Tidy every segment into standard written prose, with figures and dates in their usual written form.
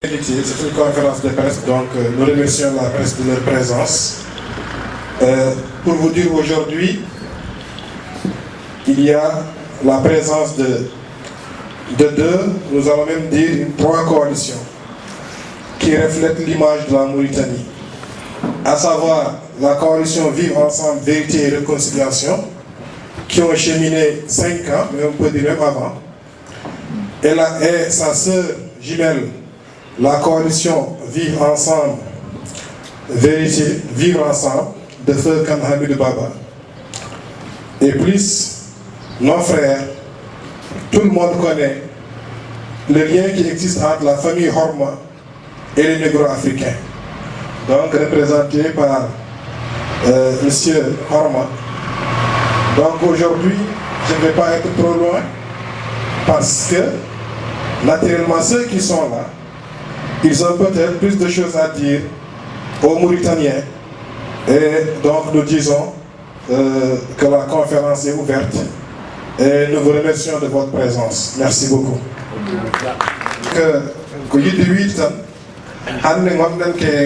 C'est une conférence de presse, donc nous remercions la presse de leur présence. Pour vous dire aujourd'hui, il y a la présence de deux, nous allons même dire trois coalitions qui reflètent l'image de la Mauritanie, à savoir la coalition Vivre Ensemble, Vérité et Réconciliation, qui ont cheminé 5 ans, mais on peut dire même avant, et sa sœur jumelle, la coalition Vivre Ensemble, Vérité, Vivre Ensemble, de Feu Khan Hamidou Baba. Et plus, nos frères, tout le monde connaît le lien qui existe entre la famille Horma et les négro-africains. Donc représenté par M. Horma. Donc aujourd'hui, je ne vais pas être trop loin, parce que naturellement ceux qui sont là, ils ont peut-être plus de choses à dire aux Mauritaniens. Et donc nous disons que la conférence est ouverte et nous vous remercions de votre présence. Merci beaucoup. Que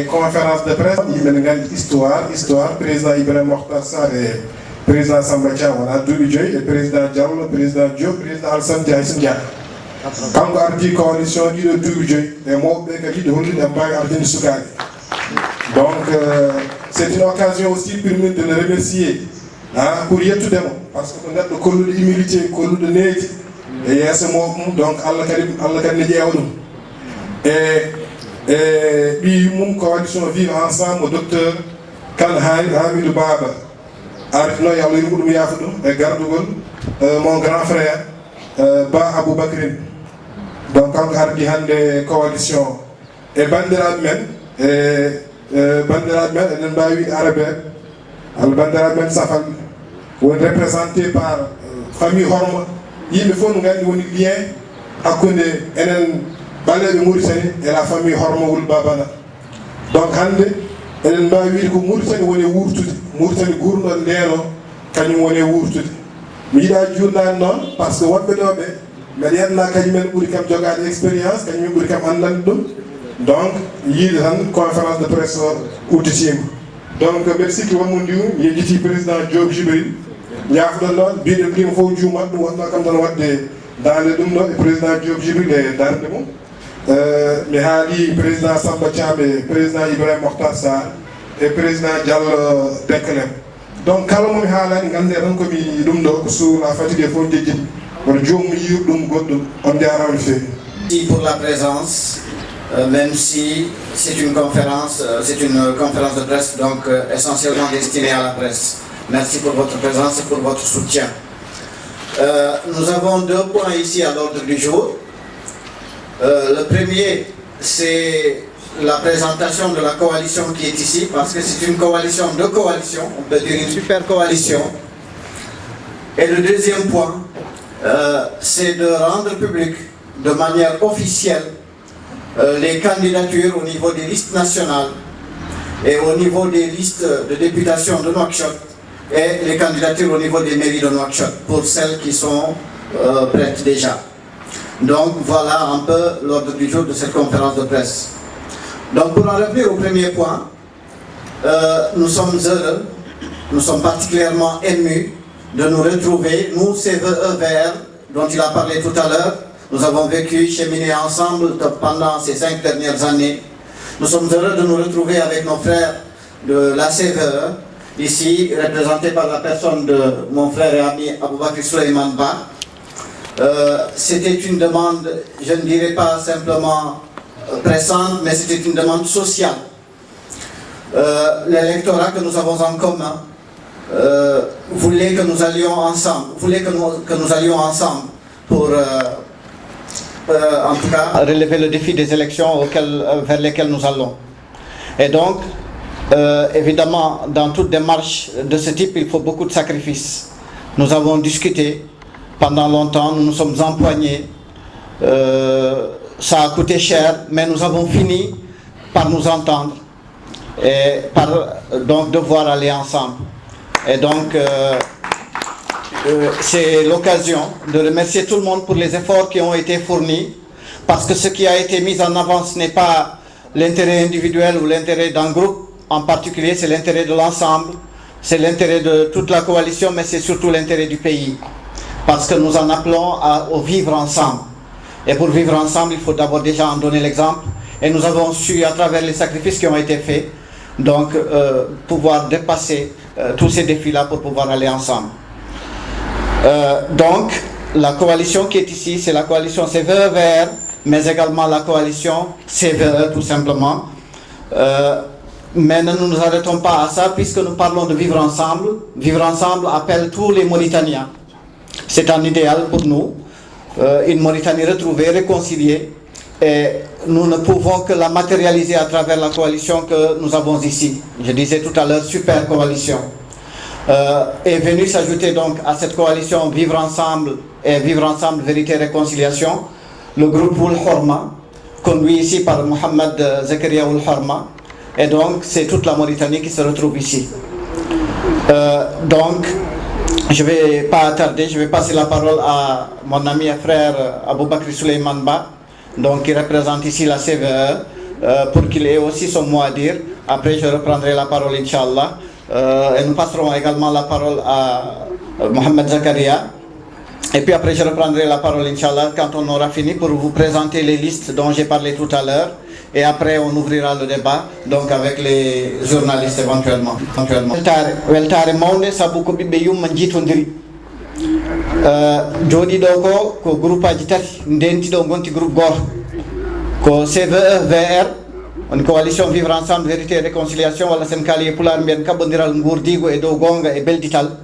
conférence de presse, il y a une histoire, président Ibrahim Mokhtar Sarr et président Samba Dia, on a et président Diallo, président Diop, président Alassane Dia. Quand on a dit coalition de Doudjoy, et moi, je dis de Houlou d'Empire Ardine Soukari. Donc, c'est une occasion aussi pour nous de le remercier pour y être tout monde, parce qu'on a le colou de l'humilité, le colou de Ned, et il y a ce mot, donc Allah Karim et puis, nous, coalition Vivre Ensemble, au docteur Khan Hamidou Baba, Arifno Yalou Yafou, et Gardougoul, mon grand frère, Ba Abou Bakrin. Donc, quand on a des coalitions, et Banderadmen, Banderadmen, et Nbaoui Arabe, Banderadmen Safal, représenté par famille Horma, il faut nous gagner un lien à connaître Balé de Mauritanie et la famille Horma ou Babana. Donc, on a Nbaoui que Mauritanie ou Mauritanie Gourna Nero, quand nous on est Wurtud. Mais il y a du non, parce que on peut mais il y a une expérience, donc il y a une conférence de presse outillée. Donc merci que vous il y a le président Diop Jibril, il y a dans le président Diop Jibril est dans le monde. Mais il y a le président Samba Dia, le président Ibrahim Mokhtar Sarr et le président Diallo Dekelem. Donc quand on a sur la fatigue des fonds de Merci pour la présence, même si c'est une conférence de presse, donc essentiellement destinée à la presse. Merci pour votre présence et pour votre soutien. Nous avons 2 points ici à l'ordre du jour. Le premier, c'est la présentation de la coalition qui est ici, parce que c'est une coalition de coalitions, on peut dire une super coalition. Et le deuxième point, c'est de rendre public de manière officielle les candidatures au niveau des listes nationales et au niveau des listes de députation de Nouakchott et les candidatures au niveau des mairies de Nouakchott pour celles qui sont prêtes déjà. Donc voilà un peu l'ordre du jour de cette conférence de presse. Donc pour en revenir au premier point, nous sommes heureux, nous sommes particulièrement émus de nous retrouver, nous CVEVR, dont il a parlé tout à l'heure. Nous avons vécu, cheminé ensemble pendant ces 5 dernières années. Nous sommes heureux de nous retrouver avec nos frères de la CVE, ici représentés par la personne de mon frère et ami Aboubakr Souleymane Ba. C'était une demande, je ne dirais pas simplement pressante, mais c'était une demande sociale. L'électorat que nous avons en commun voulait que nous allions ensemble, pour en tout cas relever le défi des élections vers lesquelles nous allons. Et donc, évidemment, dans toute démarche de ce type, il faut beaucoup de sacrifices. Nous avons discuté pendant longtemps, nous nous sommes empoignés, ça a coûté cher, mais nous avons fini par nous entendre et par donc devoir aller ensemble. Et donc, c'est l'occasion de remercier tout le monde pour les efforts qui ont été fournis parce que ce qui a été mis en avant, ce n'est pas l'intérêt individuel ou l'intérêt d'un groupe en particulier, c'est l'intérêt de l'ensemble, c'est l'intérêt de toute la coalition, mais c'est surtout l'intérêt du pays. Parce que nous en appelons au vivre ensemble. Et pour vivre ensemble, il faut d'abord déjà en donner l'exemple. Et nous avons su, à travers les sacrifices qui ont été faits, donc pouvoir dépasser tous ces défis-là pour pouvoir aller ensemble. Donc, la coalition qui est ici, c'est la coalition CVE-Vert, mais également la coalition CVE, tout simplement. Mais ne nous arrêtons pas à ça, puisque nous parlons de vivre ensemble. Vivre ensemble appelle tous les Mauritaniens. C'est un idéal pour nous, une Mauritanie retrouvée, réconciliée, et nous ne pouvons que la matérialiser à travers la coalition que nous avons ici. Je disais tout à l'heure, super coalition. Est venu s'ajouter donc à cette coalition Vivre Ensemble et Vivre Ensemble, Vérité et Réconciliation, le groupe Oul Horma, conduit ici par Mohamed Zakaria Oul Horma, et donc c'est toute la Mauritanie qui se retrouve ici. Donc, je ne vais pas attarder, je vais passer la parole à mon ami et frère Aboubakri Souleymane Ba, donc qui représente ici la CVE, pour qu'il ait aussi son mot à dire. Après, je reprendrai la parole, Inch'Allah. Et nous passerons également la parole à Mohamed Zakaria. Et puis après, je reprendrai la parole, Inch'Allah, quand on aura fini pour vous présenter les listes dont j'ai parlé tout à l'heure. Et après, on ouvrira le débat, donc avec les journalistes éventuellement. Weltare mawnde sabu ko ɓiɓɓe yumma jiitodiri jooɗiɗo ko groupe aji tati ndentiɗo gonti groupe goto ko CVE VR on coalition Vivre Ensemble Vérité et Réconciliation walla sen kaali e pulaar mbiyen kaɓɓodiral gurdigo e dow gonga e beldital